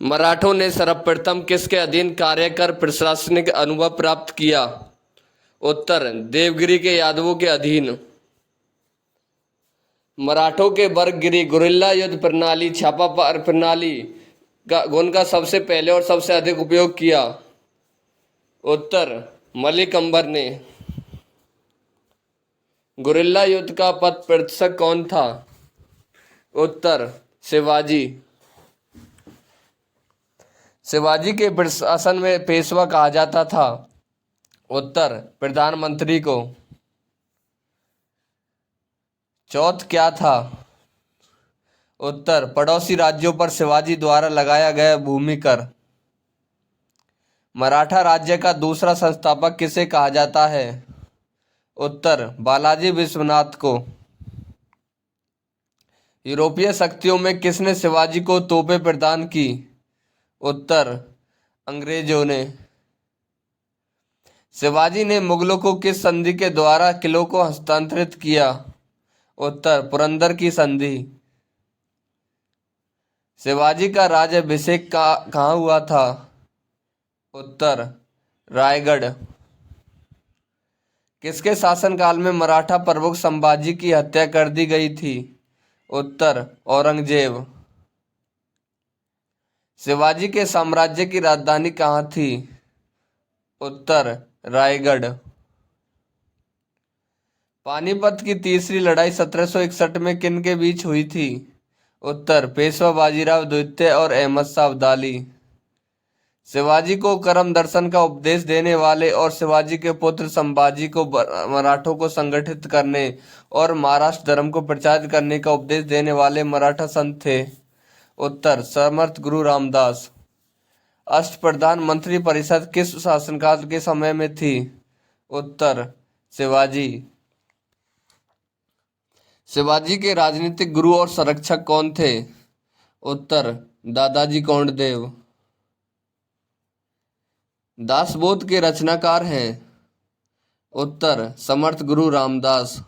मराठों ने सर्वप्रथम किसके अधीन कार्य कर प्रशासनिक अनुभव प्राप्त किया? उत्तर, देवगिरी के यादवों के अधीन। मराठों के वर्गगिरी गुरिल्ला युद्ध प्रणाली छापामार प्रणाली का उनका सबसे पहले और सबसे अधिक उपयोग किया? उत्तर, मलिक अंबर ने। गुरिल्ला युद्ध का पथ प्रदर्शक कौन था? उत्तर, शिवाजी। शिवाजी के प्रशासन में पेशवा कहा जाता था? उत्तर, प्रधानमंत्री को। चौथ क्या था? उत्तर, पड़ोसी राज्यों पर शिवाजी द्वारा लगाया गया भूमि कर। मराठा राज्य का दूसरा संस्थापक किसे कहा जाता है? उत्तर, बालाजी विश्वनाथ को। यूरोपीय शक्तियों में किसने शिवाजी को तोपें प्रदान की? उत्तर, अंग्रेजों ने। शिवाजी ने मुगलों को किस संधि के द्वारा किलों को हस्तांतरित किया? उत्तर, पुरंदर की संधि। शिवाजी का राज्याभिषेक कहाँ हुआ था? उत्तर, रायगढ़। किसके शासनकाल में मराठा प्रमुख संभाजी की हत्या कर दी गई थी? उत्तर, औरंगजेब। शिवाजी के साम्राज्य की राजधानी कहाँ थी? उत्तर, रायगढ़। पानीपत की तीसरी लड़ाई 1761 में किन के बीच हुई थी? उत्तर, पेशवा बाजीराव द्वितीय और अहमद शाह अब्दाली। शिवाजी को करम दर्शन का उपदेश देने वाले और शिवाजी के पुत्र संभाजी को मराठों को संगठित करने और महाराष्ट्र धर्म को प्रचारित करने का उपदेश देने वाले मराठा संत थे? उत्तर, समर्थ गुरु रामदास। अष्टप्रधान मंत्री परिषद किस शासनकाल के समय में थी? उत्तर, शिवाजी। शिवाजी के राजनीतिक गुरु और संरक्षक कौन थे? उत्तर, दादाजी कोंडदेव। दासबोध के रचनाकार हैं? उत्तर, समर्थ गुरु रामदास।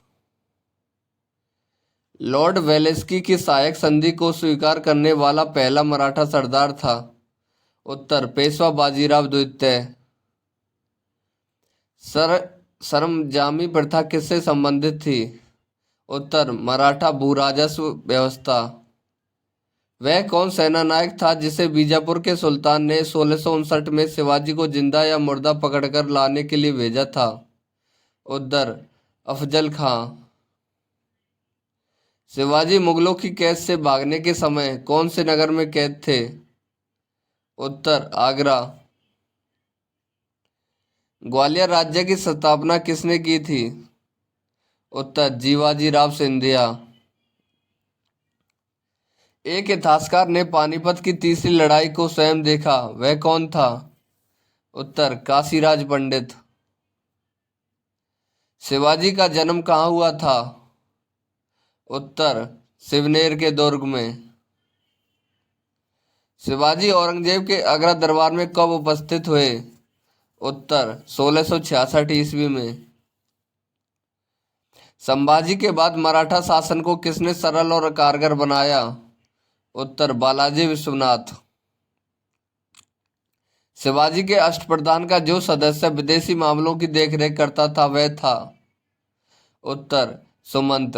लॉर्ड वेलेस्ली की सहायक संधि को स्वीकार करने वाला पहला मराठा सरदार था? उत्तर, पेशवा बाजीराव द्वितीय। सरंजामी प्रथा किससे संबंधित थी? उत्तर, मराठा भूराजस्व व्यवस्था। वह कौन सेनानायक था जिसे बीजापुर के सुल्तान ने 1659 में शिवाजी को जिंदा या मुर्दा पकड़कर लाने के लिए भेजा था? उत्तर, अफजल खां। शिवाजी मुगलों की कैद से भागने के समय कौन से नगर में कैद थे? उत्तर, आगरा। ग्वालियर राज्य की स्थापना किसने की थी? उत्तर, जीवाजी राव सिंधिया। एक इतिहासकार ने पानीपत की तीसरी लड़ाई को स्वयं देखा, वह कौन था? उत्तर, काशीराज पंडित। शिवाजी का जन्म कहाँ हुआ था? उत्तर, सिवनेर के दुर्ग में। शिवाजी औरंगजेब के आगरा दरबार में कब उपस्थित हुए? उत्तर, 1666 ईस्वी में। संभाजी के बाद मराठा शासन को किसने सरल और कारगर बनाया? उत्तर, बालाजी विश्वनाथ। शिवाजी के अष्टप्रधान का जो सदस्य विदेशी मामलों की देखरेख करता था वह था? उत्तर, सुमंत।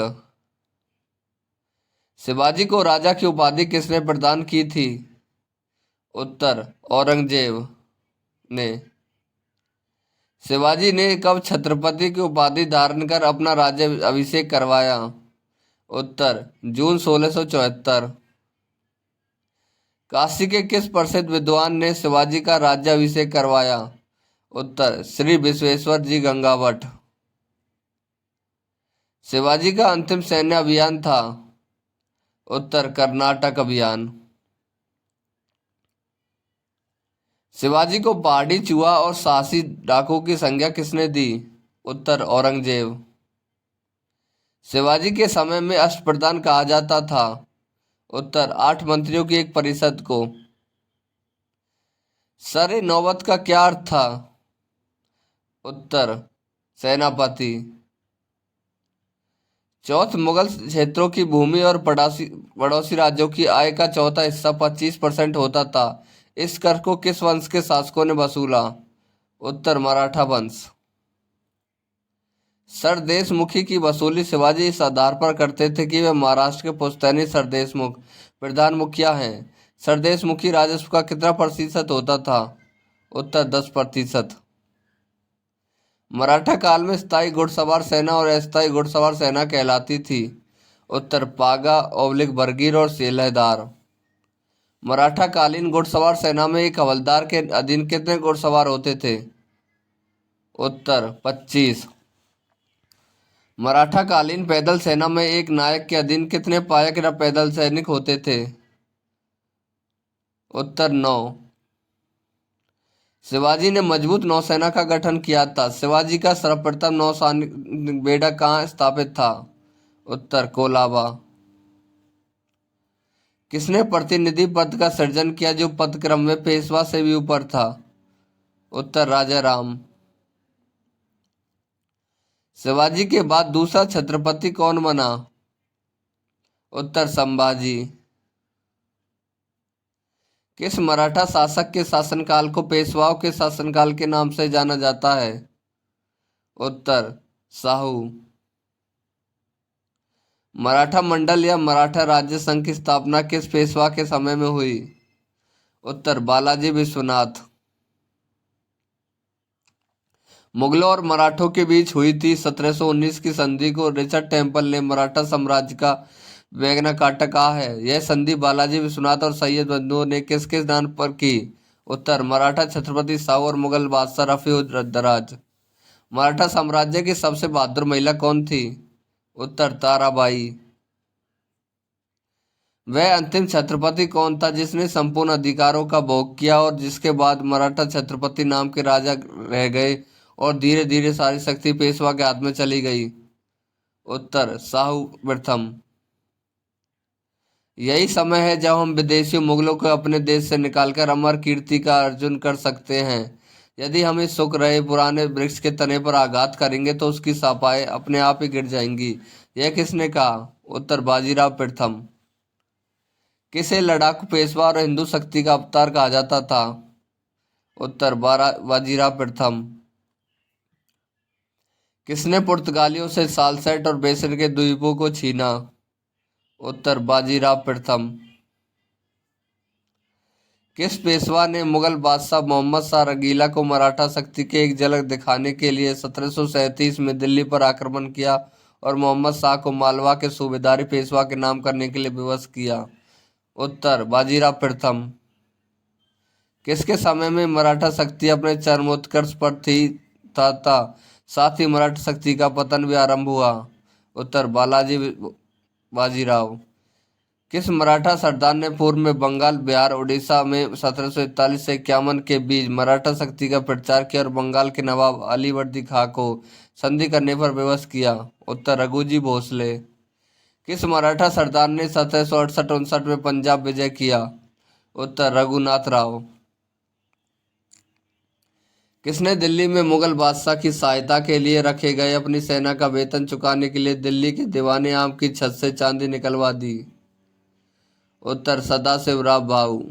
शिवाजी को राजा की उपाधि किसने प्रदान की थी? उत्तर, औरंगजेब ने। शिवाजी ने कब छत्रपति की उपाधि धारण कर अपना राज्य अभिषेक करवाया? उत्तर, जून 1674। काशी के किस प्रसिद्ध विद्वान ने शिवाजी का राज्याभिषेक करवाया? उत्तर, श्री विश्वेश्वर जी गंगावट। शिवाजी का अंतिम सैन्य अभियान था? उत्तर, कर्नाटक अभियान। शिवाजी को पहाड़ी चूहा और साहसी डाकुओं की संज्ञा किसने दी? उत्तर, औरंगजेब। शिवाजी के समय में अष्टप्रधान कहा जाता था? उत्तर, 8 मंत्रियों की एक परिषद को। सर नौबत का क्या अर्थ था? उत्तर, सेनापति। चौथ मुगल क्षेत्रों की भूमि और पड़ोसी पड़ोसी राज्यों की आय का चौथा हिस्सा 25% होता था। इस कर को किस वंश के शासकों ने वसूला? उत्तर मराठा वंश। सरदेशमुखी की वसूली शिवाजी इस आधार पर करते थे कि वे महाराष्ट्र के पुश्तैनी सरदेशमुख प्रधान मुखिया हैं। सरदेशमुखी राजस्व का कितना प्रतिशत होता था? उत्तर 10%। मराठा काल में स्थायी घुड़सवार सेना और अस्थायी घुड़सवार सेना कहलाती थी। उत्तर पागा ओब्लिक बरगीर और सेलहदार। मराठा कालीन घुड़सवार सेना में एक हवलदार के अधीन कितने घुड़सवार होते थे? उत्तर 25। मराठा कालीन पैदल सेना में एक नायक के अधीन कितने पायक या पैदल सैनिक होते थे? उत्तर 9। शिवाजी ने मजबूत नौसेना का गठन किया था। शिवाजी का सर्वप्रथम नौसैनिक बेड़ा कहाँ स्थापित था? उत्तर कोलाबा। किसने प्रतिनिधि पद का सृजन किया जो पद क्रम में पेशवा से भी ऊपर था? उत्तर राजा राम। शिवाजी के बाद दूसरा छत्रपति कौन बना? उत्तर संभाजी। किस मराठा शासक के शासनकाल को पेशवाओं के शासनकाल के नाम से जाना जाता है? उत्तर साहू। मराठा मंडल या मराठा राज्य संघ की स्थापना किस पेशवा के समय में हुई? उत्तर बालाजी विश्वनाथ। मुगलों और मराठों के बीच हुई थी 1719 की संधि को रिचर्ड टेम्पल ने मराठा साम्राज्य का वैगना काटा कहा है। यह संधि बालाजी विश्वनाथ और सैयद बंधुओं ने किस किस नाम पर की? उत्तर मराठा छत्रपति साहू और मुगल बादशाह रफी उद दराज। मराठा साम्राज्य की सबसे बहादुर महिला कौन थी? उत्तर ताराबाई। वह अंतिम छत्रपति कौन था जिसने संपूर्ण अधिकारों का भोग किया और जिसके बाद मराठा छत्रपति नाम के राजा रह गए और धीरे धीरे सारी शक्ति पेशवा के हाथ में चली गई? उत्तर साहू प्रथम। यही समय है जब हम विदेशी मुगलों को अपने देश से निकालकर अमर कीर्ति का अर्जन कर सकते हैं। यदि हम इस सूख रहे पुराने वृक्ष के तने पर आघात करेंगे तो उसकी शाखाएं अपने आप ही गिर जाएंगी। यह किसने कहा? उत्तर बाजीराव प्रथम। किसे लड़ाकू पेशवा और हिंदू शक्ति का अवतार कहा जाता था? उत्तर बाजीराव प्रथम। किसने पुर्तगालियों से सालसेट और बेसिन के द्वीपों को छीना? उत्तर बाजीराव प्रथम। किस पेशवा ने मुगल बादशाह मोहम्मद शाह रंगीला को मराठा शक्ति की एक झलक दिखाने के लिए 1737 में दिल्ली पर आक्रमण किया और मोहम्मद शाह को मालवा के सूबेदारी पेशवा के नाम करने के लिए विवश किया? उत्तर बाजीराव प्रथम। किसके समय में मराठा शक्ति अपने चरमोत्कर्ष पर थी था साथ ही मराठा शक्ति का पतन भी आरंभ हुआ? उत्तर बालाजी बाजीराव। किस मराठा सरदार ने पूर्व में बंगाल बिहार उड़ीसा में 1741 से 51 के बीच मराठा शक्ति का प्रचार किया और बंगाल के नवाब अलीवर्दी खां को संधि करने पर विवश किया? उत्तर रघुजी भोसले। किस मराठा सरदार ने 1768-69 में पंजाब विजय किया? उत्तर रघुनाथ राव। किसने दिल्ली में मुगल बादशाह की सहायता के लिए रखे गए अपनी सेना का वेतन चुकाने के लिए दिल्ली के दीवाने आम की छत से चांदी निकलवा दी? उत्तर सदाशिवराव भाऊ।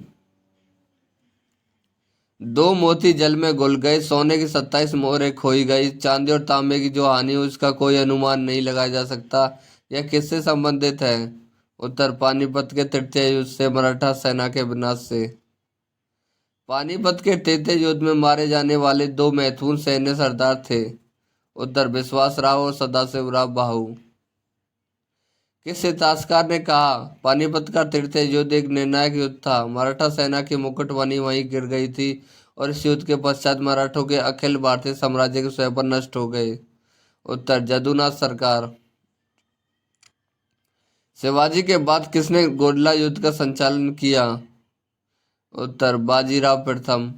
दो मोती जल में घुल गए, सोने की 27 मोहरें खोई गई, चांदी और तांबे की जो हानि हुई उसका कोई अनुमान नहीं लगाया जा सकता। यह किससे संबंधित है? उत्तर पानीपत के तृतीय युद्ध से, मराठा सेना के विनाश से। पानीपत के तृतीय युद्ध में मारे जाने वाले दो महत्वपूर्ण सैन्य सरदार थे? उत्तर विश्वासराव और सदाशिवराव भाऊ। किस इतिहासकार ने कहा पानीपत का तृतीय युद्ध एक निर्णायक युद्ध था? मराठा सेना की मुकुटबनी वहीं गिर गई थी और इस युद्ध के पश्चात मराठों के अखिल भारतीय साम्राज्य के स्वयं नष्ट हो गए? उत्तर जदुनाथ सरकार। शिवाजी के बाद किसने गोडला युद्ध का संचालन किया? उत्तर बाजीराव प्रथम।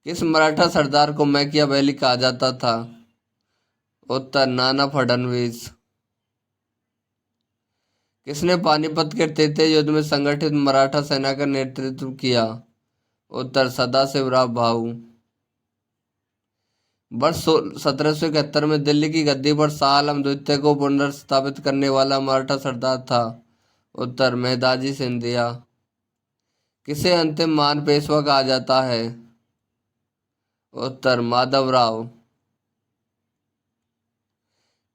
किस मराठा सरदार को मैकियावेली कहा जाता था? उत्तर नाना फडणवीस। किसने पानीपत के तृतीय युद्ध में संगठित मराठा सेना का नेतृत्व किया? उत्तर सदाशिवराव भाऊ। वर्ष 1771 में दिल्ली की गद्दी पर शाह आलम द्वितीय को पुनर्स्थापित करने वाला मराठा सरदार था। उत्तर मेहदाजी सिंधिया। किसे अंतिम महान पेशवा कहा जाता है? उत्तर माधवराव।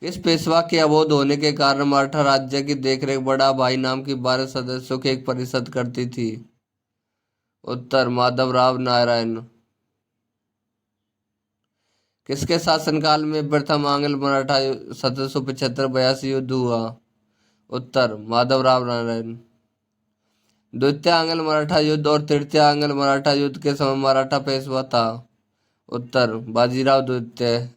किस पेशवा के अवोध होने के कारण मराठा राज्य की देखरेख बड़ा भाई नाम की 12 सदस्यों की एक परिषद करती थी? उत्तर माधवराव नारायण। किसके शासनकाल में प्रथम आंग्ल मराठा 1775-82 युद्ध हुआ? उत्तर माधवराव नारायण। द्वितीय आंग्ल मराठा युद्ध और तृतीय आंग्ल मराठा युद्ध के समय मराठा पेशवा था? उत्तर बाजीराव द्वितीय।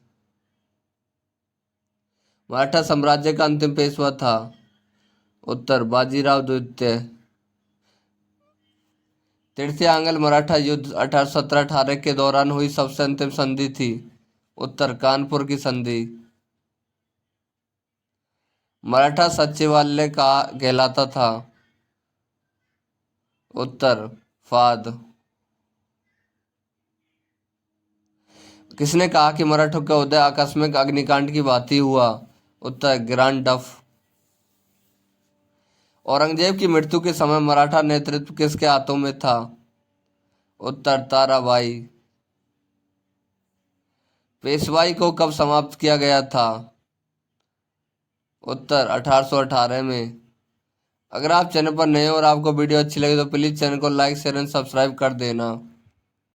मराठा साम्राज्य का अंतिम पेशवा था? उत्तर बाजीराव द्वितीय। तृतीय आंग्ल मराठा युद्ध 1817-18 के दौरान हुई सबसे अंतिम संधि थी? उत्तर कानपुर की संधि। मराठा सचिवालय कहा कहलाता था? उत्तर फाद। किसने कहा कि मराठों का उदय आकस्मिक अग्निकांड की भांति हुआ? उत्तर ग्रांड डफ। औरंगजेब की मृत्यु के समय मराठा नेतृत्व किसके हाथों में था? उत्तर ताराबाई। पेशवाई को कब समाप्त किया गया था? उत्तर 1818 में। अगर आप चैनल पर नए हो और आपको वीडियो अच्छी लगे तो प्लीज़ चैनल को लाइक शेयर एंड सब्सक्राइब कर देना।